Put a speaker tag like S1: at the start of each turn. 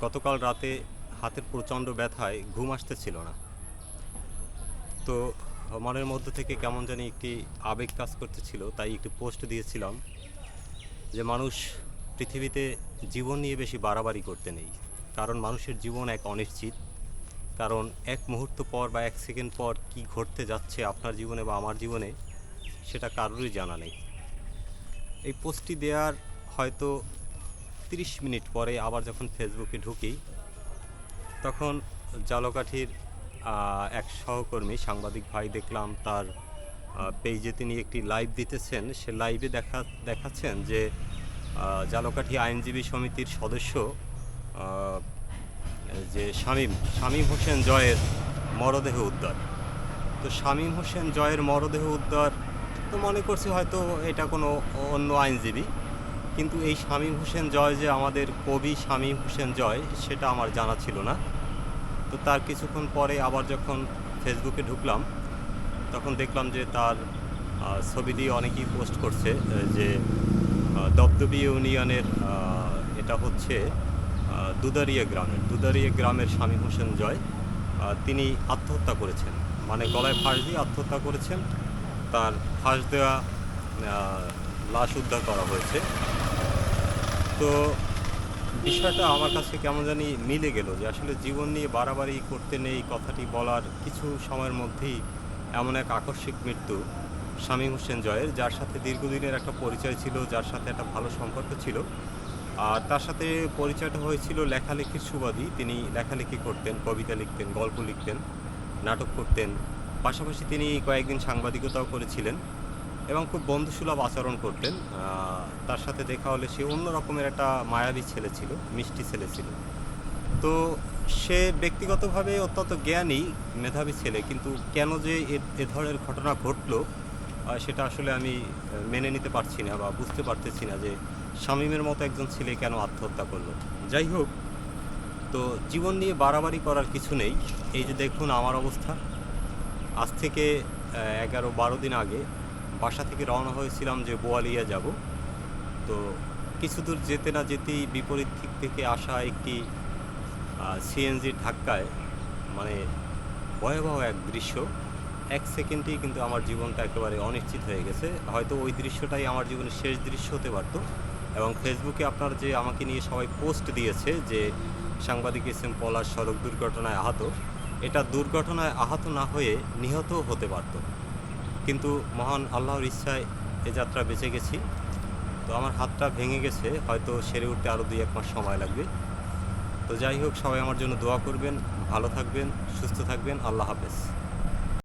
S1: গতকাল রাতে হাতের প্রচণ্ড ব্যথায় ঘুম আসতেছিল না। তো মনের মধ্য থেকে কেমন জানি একটি আবেগ কাজ করতেছিল, তাই একটি পোস্ট দিয়েছিলাম যে মানুষ পৃথিবীতে জীবন নিয়ে বেশি বাড়াবাড়ি করতে নেই। কারণ মানুষের জীবন এক অনিশ্চিত। কারণ এক মুহূর্ত পর বা এক সেকেন্ড পর কী ঘটতে যাচ্ছে আপনার জীবনে বা আমার জীবনে, সেটা কারোরই জানা নেই। এই পোস্টটি দেওয়ার হয়তো 30 মিনিট পরে আবার যখন ফেসবুকে ঢুকি, তখন জালকাঠির এক সহকর্মী সাংবাদিক ভাই দেখলাম তার পেজে তিনি একটি লাইভ দিতেছেন। সে লাইভে দেখাচ্ছেন যে জালকাঠি আইনজীবী সমিতির সদস্য আহ, যে শামীম হোসেন জয়ের মরদেহ উদ্ধার। তো শামীম হোসেন জয়ের মরদেহ উদ্ধার, তো মনে করছি হয়তো এটা কোনো অন্য আইনজীবী, কিন্তু এই শামীম হোসেন জয় যে আমাদের কবি শামীম হোসেন জয়, সেটা আমার জানা ছিল না। তো তার কিছুক্ষণ পরে আবার যখন ফেসবুকে ঢুকলাম, তখন দেখলাম যে তার ছবি দিয়ে অনেকেই পোস্ট করছে যে দপদপি ইউনিয়নের, এটা হচ্ছে দুদারিয়া গ্রামের শামীম হোসেন জয়, তিনি আত্মহত্যা করেছেন, মানে গলায় ফাঁস দিয়ে আত্মহত্যা করেছেন। তার ফাঁস দেওয়া লাশ উদ্ধার করা হয়েছে। তো বিষয়টা আমার কাছে কেমন জানি মিলে গেল যে আসলে জীবন নিয়ে বাড়াবাড়ি করতে নেই কথাটি বলার কিছু সময়ের মধ্যেই এমন এক আকস্মিক মৃত্যু শামীম হোসেন জয়ের, যার সাথে দীর্ঘদিনের একটা পরিচয় ছিল, যার সাথে একটা ভালো সম্পর্ক ছিল। আর তার সাথে পরিচয়টা হয়েছিল লেখালেখির সুবাদই। তিনি লেখালেখি করতেন, কবিতা লিখতেন, গল্প লিখতেন, নাটক করতেন। পাশাপাশি তিনি কয়েকদিন সাংবাদিকতাও করেছিলেন এবং খুব বন্ধুসুলভ আচরণ করতেন। তার সাথে দেখা হলে সে অন্য রকমের একটা মায়াবী ছেলে ছিল, মিষ্টি ছেলে ছিল। তো সে ব্যক্তিগতভাবে অত্যন্ত জ্ঞানী, মেধাবী ছেলে, কিন্তু কেন যে এ ধরনের ঘটনা ঘটলো সেটা আসলে আমি মেনে নিতে পারছি না বা বুঝতে পারতেছি না যে শামীমের মতো একজন ছেলে কেন আত্মহত্যা করলো। যাই হোক, তো জীবন নিয়ে বাড়াবাড়ি করার কিছু নেই। এই যে দেখুন আমার অবস্থা, আজ থেকে 11-12 দিন আগে বাসা থেকে রওনা হয়েছিলাম যে বোয়ালিয়া যাব। তো কিছু দূর যেতে না যেতেই বিপরীত দিক থেকে আসা একটি সিএনজির ধাক্কায়, মানে ভয়াবহ এক দৃশ্য, এক সেকেন্ডেই কিন্তু আমার জীবনটা একেবারে অনিশ্চিত হয়ে গেছে। হয়তো ওই দৃশ্যটাই আমার জীবনের শেষ দৃশ্য হতে পারত। এবং ফেসবুকে আপনার যে আমাকে নিয়ে সবাই পোস্ট দিয়েছে যে সাংবাদিক এস.এম. পলাশ সড়ক দুর্ঘটনায় আহত, এটা দুর্ঘটনায় আহত না হয়ে নিহতও হতে পারত, কিন্তু মহান আল্লাহর ইচ্ছায় এ যাত্রা বেঁচে গেছি। তো আমার হাতটা ভেঙে গেছে, হয়তো সেরে উঠতে আরও 2-1 মাস সময় লাগবে। তো যাই হোক, সবাই আমার জন্য দোয়া করবেন, ভালো থাকবেন, সুস্থ থাকবেন। আল্লাহ হাফেজ।